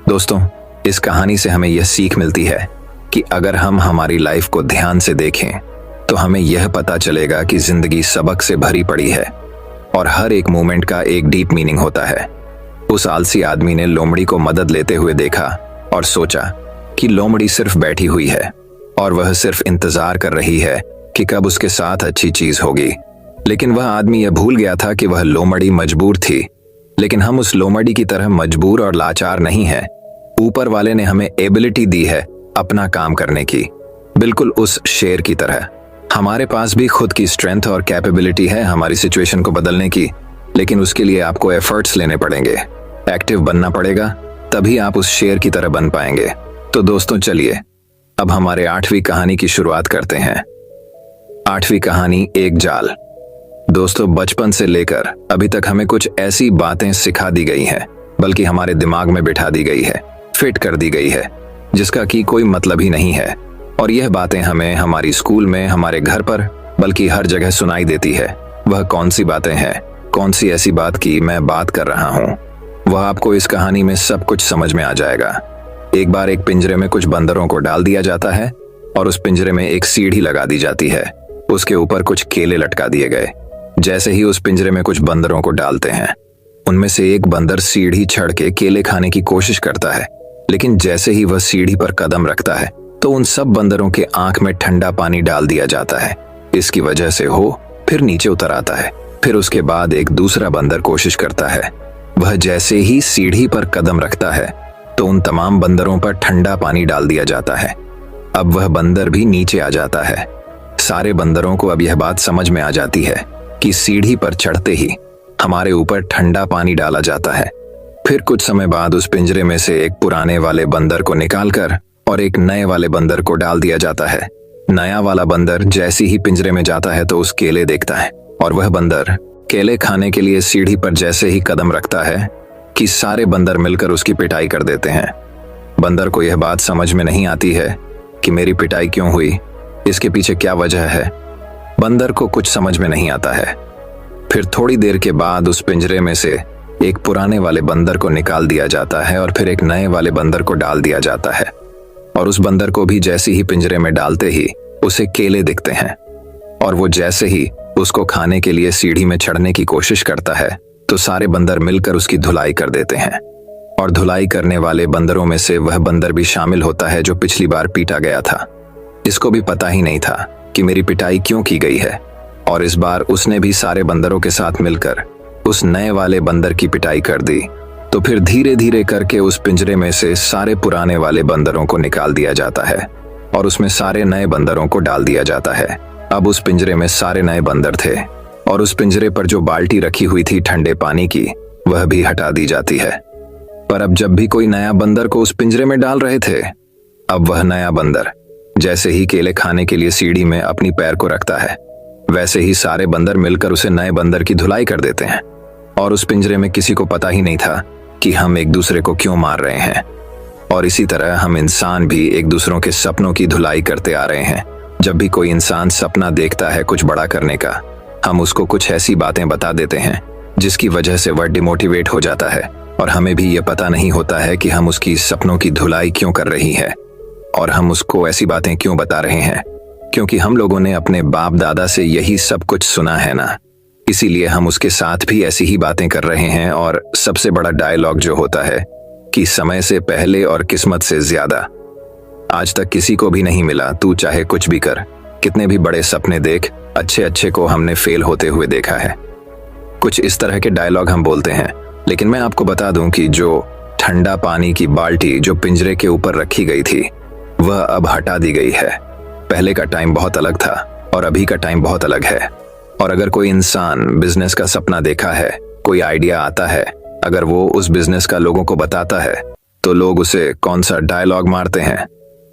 दोस्तों, इस कहानी से हमें यह सीख मिलती है कि अगर हम हमारी लाइफ को ध्यान से देखें तो हमें यह पता चलेगा कि जिंदगी सबक से भरी पड़ी है और हर एक मोमेंट का एक डीप मीनिंग होता है। उस आलसी आदमी ने लोमड़ी को मदद लेते हुए देखा और सोचा कि लोमड़ी सिर्फ बैठी हुई है और वह सिर्फ इंतजार कर रही है कि कब उसके साथ अच्छी चीज होगी। लेकिन वह आदमी यह भूल गया था कि वह लोमड़ी मजबूर थी, लेकिन हम उस लोमड़ी की तरह मजबूर और लाचार नहीं है। ऊपर वाले ने हमें एबिलिटी दी है अपना काम करने की, बिल्कुल उस शेर की तरह। हमारे पास भी खुद की स्ट्रेंथ और कैपेबिलिटी है हमारी सिचुएशन को बदलने की, लेकिन उसके लिए आपको एफर्ट्स लेने पड़ेंगे, एक्टिव बनना पड़ेगा, तभी आप उस शेर की तरह बन पाएंगे। तो दोस्तों चलिए अब हमारे 8वीं कहानी की शुरुआत करते हैं। 8वीं कहानी एक जाल। दोस्तों, बचपन से लेकर अभी तक हमें कुछ ऐसी बातें सिखा दी गई हैं, बल्कि हमारे दिमाग में बिठा दी गई है, फिट कर दी गई है, जिसका कि कोई मतलब ही नहीं है। और यह बातें हमें हमारी स्कूल में, हमारे घर पर, बल्कि हर जगह सुनाई देती है। वह कौन सी बातें हैं, कौन सी ऐसी बात की मैं बात कर रहा हूँ, वह आपको इस कहानी में सब कुछ समझ में आ जाएगा। एक बार एक पिंजरे में कुछ बंदरों को डाल दिया जाता है और उस पिंजरे में एक सीढ़ी लगा दी जाती है। उसके ऊपर कुछ केले लटका दिए गए। जैसे ही उस पिंजरे में कुछ बंदरों को डालते हैं, उनमें से एक बंदर सीढ़ी चढ़ के केले खाने की कोशिश करता है, लेकिन जैसे ही वह सीढ़ी पर कदम रखता है तो उन सब बंदरों के आंख में ठंडा पानी डाल दिया जाता है। इसकी वजह से वो फिर नीचे उतर आता है। फिर उसके बाद एक दूसरा बंदर कोशिश करता है। वह जैसे ही सीढ़ी पर कदम रखता है तो उन तमाम बंदरों पर ठंडा पानी डाल दिया जाता है। अब वह बंदर भी नीचे आ जाता है। सारे बंदरों को अब यह बात समझ में आ जाती है कि सीढ़ी पर चढ़ते ही हमारे ऊपर ठंडा पानी डाला जाता है। फिर कुछ समय बाद उस पिंजरे में से एक पुराने वाले बंदर को निकालकर और एक नए वाले बंदर को डाल दिया जाता है। नया वाला बंदर जैसे ही पिंजरे में जाता है तो उस केले देखता है, और वह बंदर केले खाने के लिए सीढ़ी पर जैसे ही कदम रखता है कि सारे बंदर मिलकर उसकी पिटाई कर देते हैं। बंदर को यह बात समझ में नहीं आती है कि मेरी पिटाई क्यों हुई, इसके पीछे क्या वजह है। बंदर को कुछ समझ में नहीं आता है। फिर थोड़ी देर के बाद उस पिंजरे में से एक पुराने वाले बंदर को निकाल दिया जाता है और फिर एक नए वाले बंदर को डाल दिया जाता है। और उस बंदर को भी जैसे ही पिंजरे में डालते ही उसे केले दिखते हैं, और वो जैसे ही उसको खाने के लिए सीढ़ी में चढ़ने की कोशिश करता है तो सारे बंदर मिलकर उसकी धुलाई कर देते हैं। और धुलाई करने वाले बंदरों में से वह बंदर भी शामिल होता है जो पिछली बार पीटा गया था। इसको भी पता ही नहीं था कि मेरी पिटाई क्यों की गई है, और इस बार उसने भी सारे बंदरों के साथ मिलकर उस नए वाले बंदर की पिटाई कर दी। तो फिर धीरे धीरे करके उस पिंजरे में से सारे पुराने वाले बंदरों को निकाल दिया जाता है और उसमें सारे नए बंदरों को डाल दिया जाता है। अब उस पिंजरे में सारे नए बंदर थे, और उस पिंजरे पर जो बाल्टी रखी हुई थी ठंडे पानी की, वह भी हटा दी जाती है। पर अब जब भी कोई नया बंदर को उस पिंजरे में डाल रहे थे, अब वह नया बंदर जैसे ही केले खाने के लिए सीढ़ी में अपनी पैर को रखता है, वैसे ही सारे बंदर मिलकर उसे नए बंदर की धुलाई कर देते हैं। और उस पिंजरे में किसी को पता ही नहीं था कि हम एक दूसरे को क्यों मार रहे हैं। और इसी तरह हम इंसान भी एक दूसरों के सपनों की धुलाई करते आ रहे हैं। जब भी कोई इंसान सपना देखता है कुछ बड़ा करने का, हम उसको कुछ ऐसी बातें बता देते हैं जिसकी वजह से वह डिमोटिवेट हो जाता है, और हमें भी ये पता नहीं होता है कि हम उसकी सपनों की धुलाई क्यों कर रही है और हम उसको ऐसी बातें क्यों बता रहे हैं, क्योंकि हम लोगों ने अपने बाप दादा से यही सब कुछ सुना है ना, इसीलिए हम उसके साथ भी ऐसी ही बातें कर रहे हैं। और सबसे बड़ा डायलॉग जो होता है कि समय से पहले और किस्मत से ज्यादा, आज तक किसी को भी नहीं मिला। तू चाहे कुछ भी कर, कितने भी बड़े सपने देख, अच्छे अच्छे को हमने फेल होते हुए देखा है। कुछ इस तरह के डायलॉग हम बोलते हैं। लेकिन मैं आपको बता दूं कि जो ठंडा पानी की बाल्टी जो पिंजरे के ऊपर रखी गई थी, वह अब हटा दी गई है। पहले का टाइम बहुत अलग था और अभी का टाइम बहुत अलग है। और अगर कोई इंसान बिजनेस का सपना देखा है, कोई आइडिया आता है, अगर वो उस बिजनेस का लोगों को बताता है, तो लोग उसे कौन सा डायलॉग मारते हैं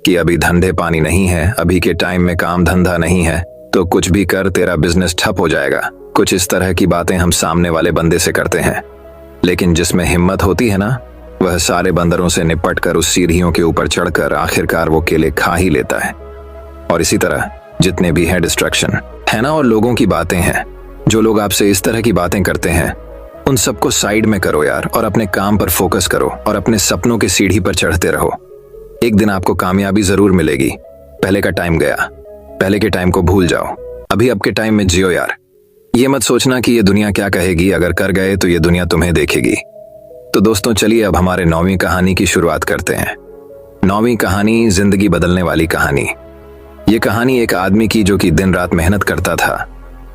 कि अभी धंधे पानी नहीं है, अभी के टाइम में काम धंधा नहीं है, तो कुछ भी कर, तेरा बिजनेस ठप हो जाएगा। कुछ इस तरह की बातें हम सामने वाले बंदे से करते हैं। लेकिन जिसमें हिम्मत होती है ना, वह सारे बंदरों से निपट कर उस सीढ़ियों के ऊपर चढ़कर आखिरकार वो केले खा ही लेता है। और इसी तरह जितने भी है डिस्ट्रैक्शन है ना, और लोगों की बातें हैं, जो लोग आपसे इस तरह की बातें करते हैं, उन सबको साइड में करो यार, और अपने काम पर फोकस करो और अपने सपनों की सीढ़ी पर चढ़ते रहो। एक दिन आपको कामयाबी जरूर मिलेगी। पहले का टाइम गया, पहले के टाइम को भूल जाओ, अभी अब के टाइम में जियो यार। ये मत सोचना कि ये दुनिया क्या कहेगी, अगर कर गए तो ये दुनिया तुम्हें देखेगी। तो दोस्तों चलिए अब हमारे 9वीं कहानी की शुरुआत करते हैं। 9वीं कहानी, जिंदगी बदलने वाली कहानी। ये कहानी एक आदमी की जो कि दिन रात मेहनत करता था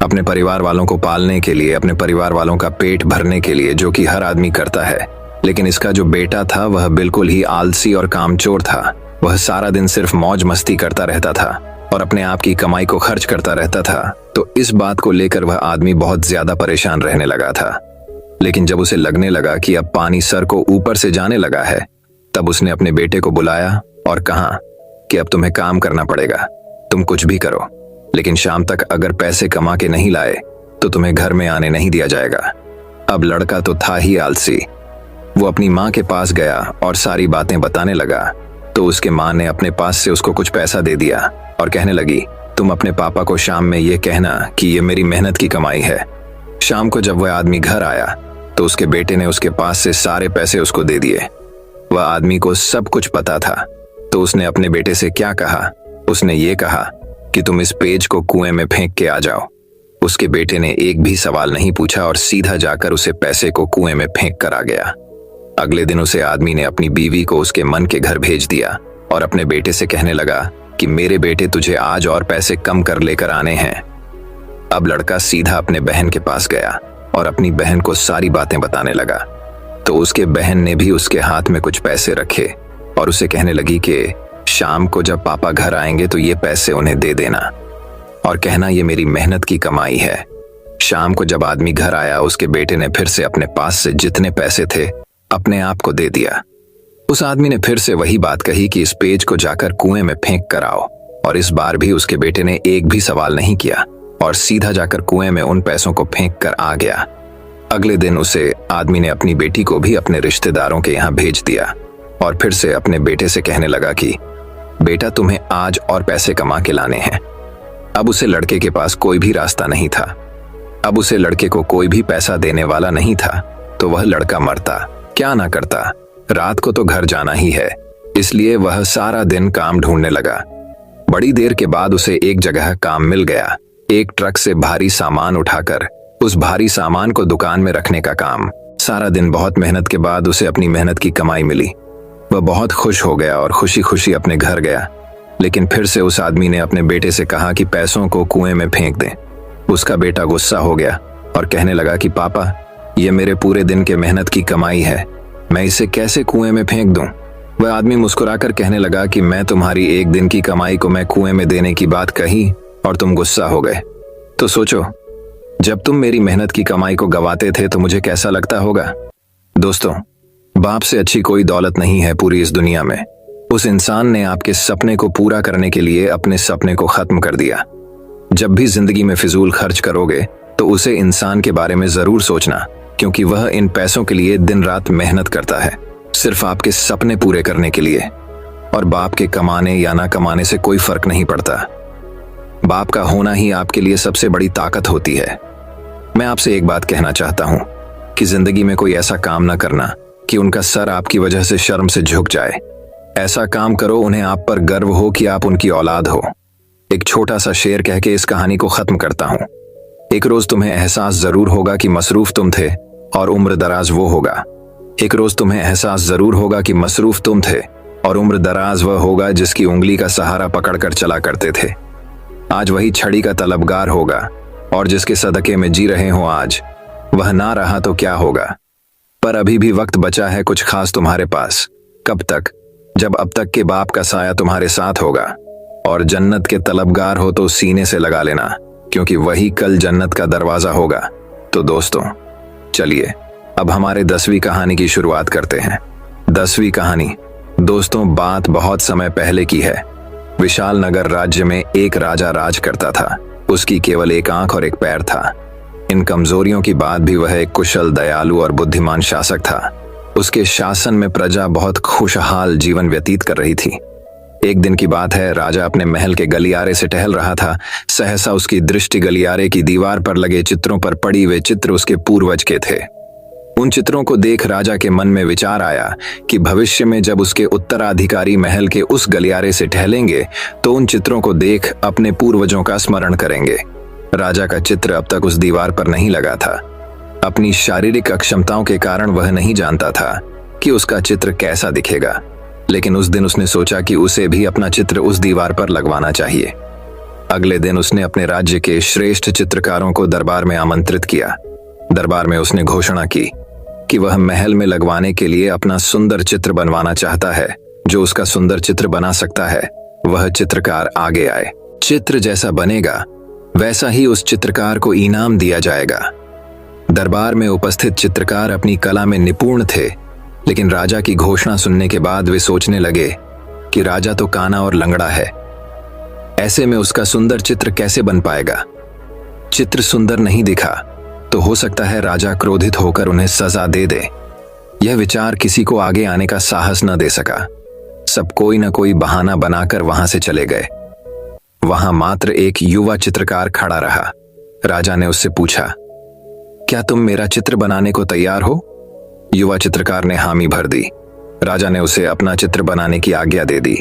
अपने परिवार वालों को पालने के लिए, अपने परिवार वालों का पेट भरने के लिए, जो कि हर आदमी करता है। लेकिन इसका जो बेटा था वह बिल्कुल ही आलसी और कामचोर था। वह सारा दिन सिर्फ मौज मस्ती करता रहता था और अपने आप की कमाई को खर्च करता रहता था। तो इस बात को लेकर वह आदमी बहुत ज्यादा परेशान रहने लगा था। लेकिन जब उसे लगने लगा कि अब पानी सर को ऊपर से जाने लगा है, तब उसने अपने बेटे को बुलाया और कहा कि अब तुम्हें काम करना पड़ेगा, तुम कुछ भी करो, लेकिन शाम तक अगर पैसे कमा के नहीं लाए तो तुम्हें घर में आने नहीं दिया जाएगा। अब लड़का तो था ही आलसी। वो अपनी माँ के पास गया और सारी बातें बताने लगा। तो उसके माँ ने अपने पास से उसको कुछ पैसा दे दिया और कहने लगी, तुम अपने पापा को शाम में ये कहना कि ये मेरी मेहनत की कमाई है। शाम को जब वह आदमी घर आया तो उसके बेटे ने उसके पास से सारे पैसे उसको दे दिए। वह आदमी को सब कुछ पता था, तो उसने अपने बेटे से क्या कहा, उसने ये कहा कि तुम इस पेज को कुएं में फेंक के आ जाओ। उसके बेटे ने एक भी सवाल नहीं पूछा और सीधा जाकर उसे पैसे को कुएं में फेंक कर आ गया। अगले दिन उसे आदमी ने अपनी बीवी को उसके मन के घर भेज दिया और अपने बेटे से कहने लगा कि मेरे बेटे तुझे आज और पैसे कम कर लेकर आने हैं। अब लड़का सीधा अपने बहन के पास गया और अपनी बहन को सारी बातें बताने लगा। तो उसके बहन ने भी उसके हाथ में कुछ पैसे रखे और उसे कहने लगी कि शाम को जब पापा घर आएंगे तो ये पैसे उन्हें दे देना और कहना ये मेरी मेहनत की कमाई है। शाम को जब आदमी घर आया, उसके बेटे ने फिर से अपने पास से जितने पैसे थे अपने आप को दे दिया। उस आदमी ने फिर से वही बात कही कि इस पेज को जाकर कुएं में फेंक कर आओ, और इस बार भी उसके बेटे ने एक भी सवाल नहीं किया और सीधा जाकर कुएं में उन पैसों को फेंक कर आ गया। अगले दिन उसे आदमी ने अपनी बेटी को भी अपने रिश्तेदारों के यहाँ भेज दिया और फिर से अपने बेटे से कहने लगा कि बेटा तुम्हें आज और पैसे कमा के लाने हैं। अब उसे लड़के के पास कोई भी रास्ता नहीं था। अब उसे लड़के को कोई भी पैसा देने वाला नहीं था, तो वह लड़का मरता क्या ना करता। रात को तो घर जाना ही है, इसलिए वह सारा दिन काम ढूंढने लगा। बड़ी देर के बाद उसे एक जगह काम मिल गया, एक ट्रक से भारी सामान उठाकर उस भारी सामान को दुकान में रखने का काम। सारा दिन बहुत मेहनत के बाद उसे अपनी मेहनत की कमाई मिली। वह बहुत खुश हो गया और खुशी खुशी अपने घर गया। लेकिन फिर से उस आदमी ने अपने बेटे से कहा कि पैसों को कुएं में फेंक दें। उसका बेटा गुस्सा हो गया और कहने लगा कि पापा, ये मेरे पूरे दिन के मेहनत की कमाई है, मैं इसे कैसे कुएं में फेंक दूं? वह आदमी मुस्कुराकर कहने लगा कि मैं तुम्हारी एक दिन की कमाई को मैं कुएं में देने की बात कही और तुम गुस्सा हो गए। तो सोचो, जब तुम मेरी मेहनत की कमाई को गवाते थे तो मुझे कैसा लगता होगा। दोस्तों, बाप से अच्छी कोई दौलत नहीं है पूरी इस दुनिया में। उस इंसान ने आपके सपने को पूरा करने के लिए अपने सपने को खत्म कर दिया। जब भी जिंदगी में फिजूल खर्च करोगे तो उसे इंसान के बारे में जरूर सोचना, क्योंकि वह इन पैसों के लिए दिन रात मेहनत करता है, सिर्फ आपके सपने पूरे करने के लिए। और बाप के कमाने या ना कमाने से कोई फर्क नहीं पड़ता। बाप का होना ही आपके लिए सबसे बड़ी ताकत होती है। मैं आपसे एक बात कहना चाहता हूं कि जिंदगी में कोई ऐसा काम ना करना कि उनका सर आपकी वजह से शर्म से झुक जाए। ऐसा काम करो उन्हें आप पर गर्व हो कि आप उनकी औलाद हो। एक छोटा सा शेर कह के इस कहानी को खत्म करता हूं। एक रोज तुम्हें एहसास जरूर होगा कि मसरूफ तुम थे और उम्र दराज वो होगा। एक रोज तुम्हें एहसास जरूर होगा कि मसरूफ तुम थे और उम्र दराज वह होगा जिसकी उंगली का सहारा पकड़कर चला करते थे। आज वही छड़ी का तलबगार होगा और जिसके सदके में जी रहे हो आज, वह ना रहा तो क्या होगा। पर अभी भी वक्त बचा है कुछ खास तुम्हारे पास। कब तक? जब अब तक के बाप का साया तुम्हारे साथ होगा। और जन्नत के तलबगार हो तो सीने से लगा लेना, क्योंकि वही कल जन्नत का दरवाजा होगा। तो दोस्तों, चलिए अब हमारे 10वीं कहानी की शुरुआत करते हैं। 10वीं कहानी दोस्तों बात बहुत समय पहले की है। विशाल नगर राज्य में एक राजा राज करता था। उसकी केवल एक आंख और एक पैर था। इन कमजोरियों की बाद भी वह एक कुशल, दयालु और बुद्धिमान शासक था। उसके शासन में प्रजा बहुत खुशहाल जीवन व्यतीत कर रही थी। एक दिन की बात है, राजा अपने महल के गलियारे से टहल रहा था। सहसा उसकी दृष्टि गलियारे की दीवार पर लगे चित्रों पर पड़ी। वे चित्र उसके पूर्वज के थे। उन चित्रों को देख राजा के मन में विचार आया कि भविष्य में जब उसके उत्तराधिकारी महल के उस गलियारे से टहलेंगे तो उन चित्रों को देख अपने पूर्वजों का स्मरण करेंगे। राजा का चित्र अब तक उस दीवार पर नहीं लगा था। अपनी शारीरिक अक्षमताओं के कारण वह नहीं जानता था कि उसका चित्र कैसा दिखेगा, लेकिन उस दिन उसने सोचा कि उसे भी अपना चित्र उस दीवार पर लगवाना चाहिए। अगले दिन उसने अपने राज्य के श्रेष्ठ चित्रकारों को दरबार में आमंत्रित किया। दरबार में उसने घोषणा की कि वह महल में लगवाने के लिए अपना सुंदर चित्र बनवाना चाहता है। जो उसका सुंदर चित्र बना सकता है वह चित्रकार आगे आए। चित्र जैसा बनेगा वैसा ही उस चित्रकार को इनाम दिया जाएगा। दरबार में उपस्थित चित्रकार अपनी कला में निपुण थे, लेकिन राजा की घोषणा सुनने के बाद वे सोचने लगे कि राजा तो काना और लंगड़ा है, ऐसे में उसका सुंदर चित्र कैसे बन पाएगा। चित्र सुंदर नहीं दिखा तो हो सकता है राजा क्रोधित होकर उन्हें सजा दे दे। यह विचार किसी को आगे आने का साहस न दे सका। सब कोई न कोई बहाना बनाकर वहां से चले गए। वहां मात्र एक युवा चित्रकार खड़ा रहा। राजा ने उससे पूछा, क्या तुम मेरा चित्र बनाने को तैयार हो? युवा चित्रकार ने हामी भर दी। राजा ने उसे अपना चित्र बनाने की आज्ञा दे दी।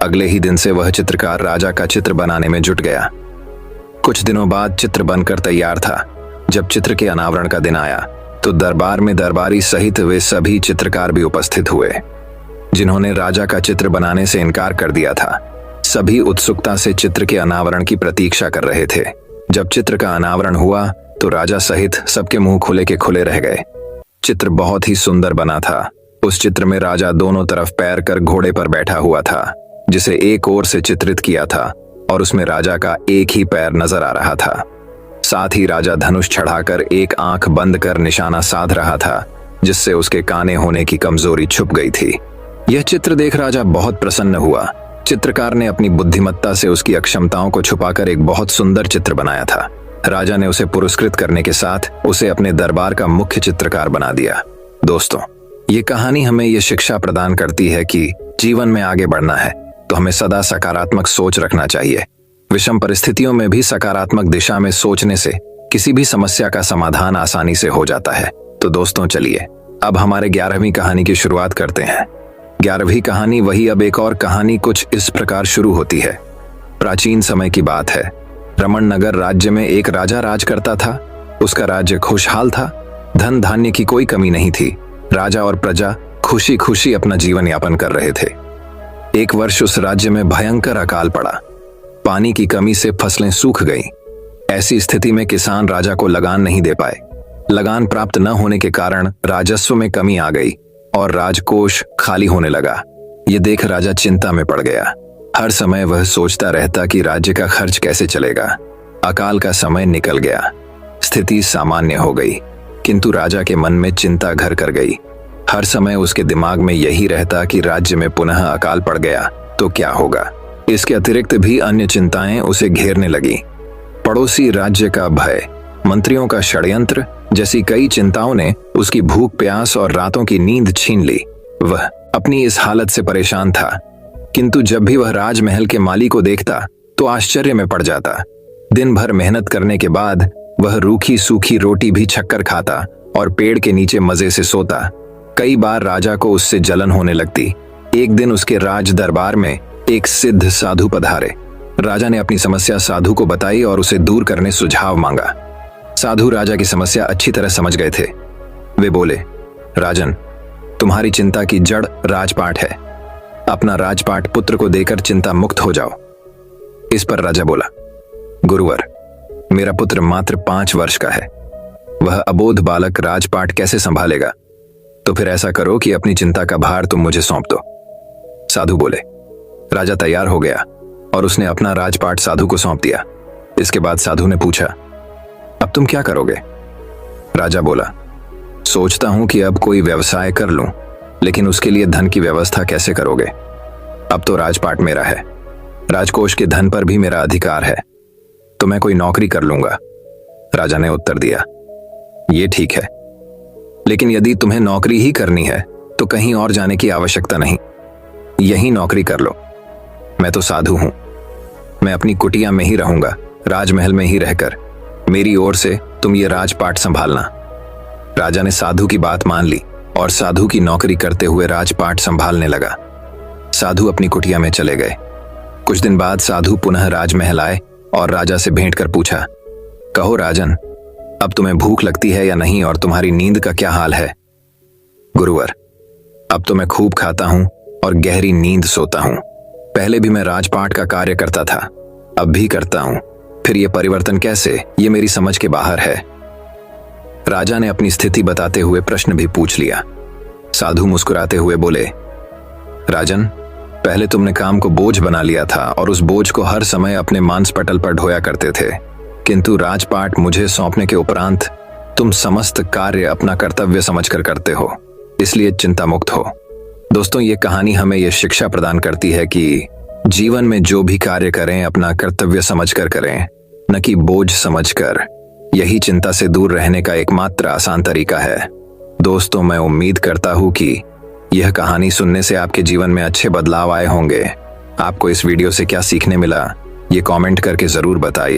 अगले ही दिन से वह चित्रकार राजा का चित्र बनाने में जुट गया। कुछ दिनों बाद चित्र बनकर तैयार था। जब चित्र के अनावरण का दिन आया तो दरबार में दरबारी सहित वे सभी चित्रकार भी उपस्थित हुए जिन्होंने राजा का चित्र बनाने से इनकार कर दिया था। सभी उत्सुकता से चित्र के अनावरण की प्रतीक्षा कर रहे थे। जब चित्र का अनावरण हुआ तो राजा सहित सबके मुंह खुले के खुले रह गए। चित्र बहुत ही सुंदर बना था। उस चित्र में राजा दोनों तरफ पैर कर घोड़े पर बैठा हुआ था, जिसे एक ओर से चित्रित किया था और उसमें राजा का एक ही पैर नजर आ रहा था। साथ ही राजा धनुष चढ़ाकर एक आंख बंद कर निशाना साध रहा था, जिससे उसके काने होने की कमजोरी छुप गई थी। यह चित्र देख राजा बहुत प्रसन्न हुआ। चित्रकार ने अपनी बुद्धिमत्ता से उसकी अक्षमताओं को छुपाकर एक बहुत सुंदर चित्र बनाया था। राजा ने उसे पुरस्कृत करने के साथ उसे अपने दरबार का मुख्य चित्रकार बना दिया। दोस्तों, ये कहानी हमें ये शिक्षा प्रदान करती है कि जीवन में आगे बढ़ना है तो हमें सदा सकारात्मक सोच रखना चाहिए। विषम परिस्थितियों में भी सकारात्मक दिशा में सोचने से किसी भी समस्या का समाधान आसानी से हो जाता है। तो दोस्तों, चलिए अब हमारे 11वीं कहानी की शुरुआत करते हैं। 11वीं कहानी वही। अब एक और कहानी कुछ इस प्रकार शुरू होती है। प्राचीन समय की बात है। रमण नगर राज्य में एक राजा राज करता था। उसका राज्य खुशहाल था। धन धान्य की कोई कमी नहीं थी। राजा और प्रजा खुशी खुशी अपना जीवन यापन कर रहे थे। एक वर्ष उस राज्य में भयंकर अकाल पड़ा। पानी की कमी से फसलें सूख गईं। ऐसी स्थिति में किसान राजा को लगान नहीं दे पाए। लगान प्राप्त न होने के कारण राजस्व में कमी आ गई और राजकोष खाली होने लगा। ये देख राजा चिंता में पड़ गया। हर समय वह सोचता रहता कि राज्य का खर्च कैसे चलेगा। अकाल का समय निकल गया। स्थिति सामान्य हो गई, किंतु राजा के मन में चिंता घर कर गई। हर समय उसके दिमाग में यही रहता कि राज्य में पुनः अकाल पड़ गया तो क्या होगा। इसके अतिरिक्त भी अन्य चिंताएं उसे घेरने लगी। पड़ोसी राज्य का भय, मंत्रियों का षड्यंत्र जैसी कई चिंताओं ने उसकी भूख प्यास और रातों की नींद छीन ली। वह अपनी इस हालत से परेशान था, किंतु जब भी वह राजमहल के माली को देखता तो आश्चर्य में पड़ जाता। दिन भर मेहनत करने के बाद वह रूखी सूखी रोटी भी छक्कर खाता और पेड़ के नीचे मजे से सोता। कई बार राजा को उससे जलन होने लगती। एक दिन उसके राज दरबार में एक सिद्ध साधु पधारे। राजा ने अपनी समस्या साधु को बताई और उसे दूर करने सुझाव मांगा। साधु राजा की समस्या अच्छी तरह समझ गए थे। वे बोले, राजन, तुम्हारी चिंता की जड़ राजपाट है। अपना राजपाट पुत्र को देकर चिंता मुक्त हो जाओ। इस पर राजा बोला, गुरुवर, मेरा पुत्र मात्र 5 वर्ष का है। वह अबोध बालक राजपाट कैसे संभालेगा? तो फिर ऐसा करो कि अपनी चिंता का भार तुम मुझे सौंप दो। साधु बोले। राजा तैयार हो गया और उसने अपना राजपाट साधु को सौंप दिया। इसके बाद साधु ने पूछा, अब तुम क्या करोगे? राजा बोला, सोचता हूं कि अब कोई व्यवसाय कर लूं, लेकिन उसके लिए धन की व्यवस्था कैसे करोगे? अब तो राजपाट मेरा है, राजकोष के धन पर भी मेरा अधिकार है, तो मैं कोई नौकरी कर लूंगा। राजा ने उत्तर दिया, ये ठीक है, लेकिन यदि तुम्हें नौकरी ही करनी है तो कहीं और जाने की आवश्यकता नहीं, यही नौकरी कर लो। मैं तो साधु हूं, मैं अपनी कुटिया में ही रहूंगा, राजमहल में ही रहकर। मेरी ओर से तुम ये राजपाट संभालना। राजा ने साधु की बात मान ली और साधु की नौकरी करते हुए राजपाट संभालने लगा। साधु अपनी कुटिया में चले गए। कुछ दिन बाद साधु पुनः राजमहल आए और राजा से भेंट कर पूछा, कहो राजन, अब तुम्हें भूख लगती है या नहीं और तुम्हारी नींद का क्या हाल है? गुरुवर, अब तो मैं खूब खाता हूं और गहरी नींद सोता हूं। पहले भी मैं राजपाट का कार्य करता था, अब भी करता हूं। फिर यह परिवर्तन कैसे? ये मेरी समझ के बाहर है। राजा ने अपनी स्थिति बताते हुए प्रश्न भी पूछ लिया। साधु मुस्कुराते हुए बोले, राजन, पहले तुमने काम को बोझ बना लिया था और उस बोझ को हर समय अपने मांस पटल पर ढोया करते थे, किंतु राजपाट मुझे सौंपने के उपरांत तुम समस्त कार्य अपना कर्तव्य समझकर करते हो, इसलिए चिंता मुक्त हो। दोस्तों, ये कहानी हमें यह शिक्षा प्रदान करती है कि जीवन में जो भी कार्य करें अपना कर्तव्य समझकर करें न कि बोझ समझकर। यही चिंता से दूर रहने का एकमात्र आसान तरीका है। दोस्तों, मैं उम्मीद करता हूं कि यह कहानी सुनने से आपके जीवन में अच्छे बदलाव आए होंगे। आपको इस वीडियो से क्या सीखने मिला, ये कमेंट करके जरूर बताइए।